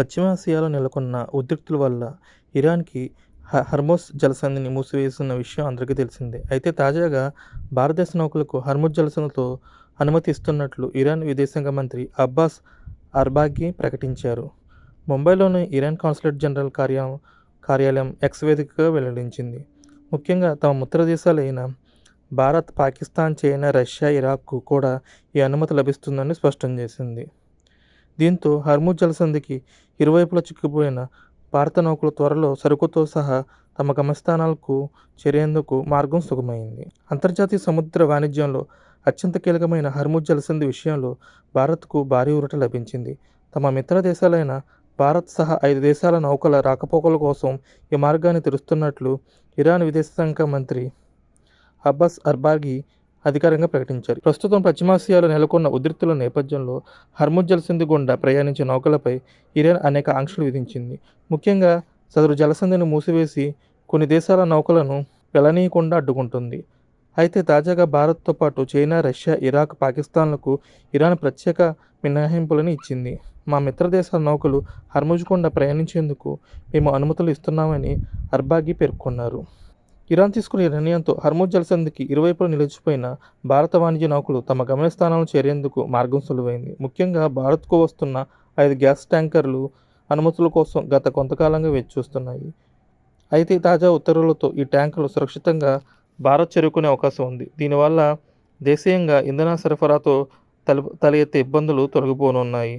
పశ్చిమాసియాలో నెలకొన్న ఉద్రిక్తుల వల్ల ఇరాన్‌కి హర్మోస్ జలసంధిని మూసివేస్తున్న విషయం అందరికీ తెలిసిందే. అయితే తాజాగా భారతదేశ నౌకలకు హర్ముజ్ జలసంధితో అనుమతి ఇస్తున్నట్లు ఇరాన్ విదేశాంగ మంత్రి అబ్బాస్ అర్బాఘీ ప్రకటించారు. ముంబైలోని ఇరాన్ కాన్సులేట్ జనరల్ కార్యాలయం ఎక్స్ వేదికగా వెల్లడించింది. ముఖ్యంగా తమ మిత్ర దేశాలైన భారత్, పాకిస్తాన్, చైనా, రష్యా, ఇరాక్‌కు కూడా ఈ అనుమతి లభిస్తుందని స్పష్టం చేసింది. దీంతో హర్ముజ్ జలసంధికి ఇరువైపులా చిక్కుకుపోయిన భారత నౌకలు త్వరలో సరుకుతో సహా తమ గమ్యస్థానాలకు చేరేందుకు మార్గం సుగమైంది. అంతర్జాతీయ సముద్ర వాణిజ్యంలో అత్యంత కీలకమైన హర్ముజ్ జలసంధి విషయంలో భారత్కు భారీ ఊరట లభించింది. తమ మిత్ర దేశాలైన భారత్ సహా 5 దేశాల నౌకల రాకపోకల కోసం ఈ మార్గాన్ని తెరుస్తున్నట్లు ఇరాన్ విదేశాంగ మంత్రి అబ్బాస్ అర్బాఘీ అధికారికంగా ప్రకటించారు. ప్రస్తుతం పశ్చిమాసియాలో నెలకొన్న ఉద్రిక్తుల నేపథ్యంలో హర్ముజ్ జలసంధి గుండా ప్రయాణించే నౌకలపై ఇరాన్ అనేక ఆంక్షలు విధించింది. ముఖ్యంగా సదరు జలసంధిని మూసివేసి కొన్ని దేశాల నౌకలను వెళ్లనీయకుండా అడ్డుకుంటుంది. అయితే తాజాగా భారత్తో పాటు చైనా, రష్యా, ఇరాక్, పాకిస్తాన్లకు ఇరాన్ ప్రత్యేక మినహాయింపులను ఇచ్చింది. మా మిత్ర దేశాల నౌకలు హర్ముజ్ గుండా ప్రయాణించేందుకు మేము అనుమతులు ఇస్తున్నామని అర్బాఘీ పేర్కొన్నారు. ఇరాన్ తీసుకున్న ఈ నిర్ణయంతో హర్ముజ్ జలసంధికి ఇరువైపులా నిలిచిపోయిన భారత వాణిజ్య నౌకలు తమ గమ్యస్థానాలను చేరేందుకు మార్గం సులువైంది. ముఖ్యంగా భారత్కు వస్తున్న 5 గ్యాస్ ట్యాంకర్లు అనుమతుల కోసం గత కొంతకాలంగా వేచిచూస్తున్నాయి. అయితే తాజా ఉత్తర్వులతో ఈ ట్యాంకర్లు సురక్షితంగా భారత్ చేరుకునే అవకాశం ఉంది. దీనివల్ల దేశీయంగా ఇంధన సరఫరాతో తలెత్తే ఇబ్బందులు తొలగిపోనున్నాయి.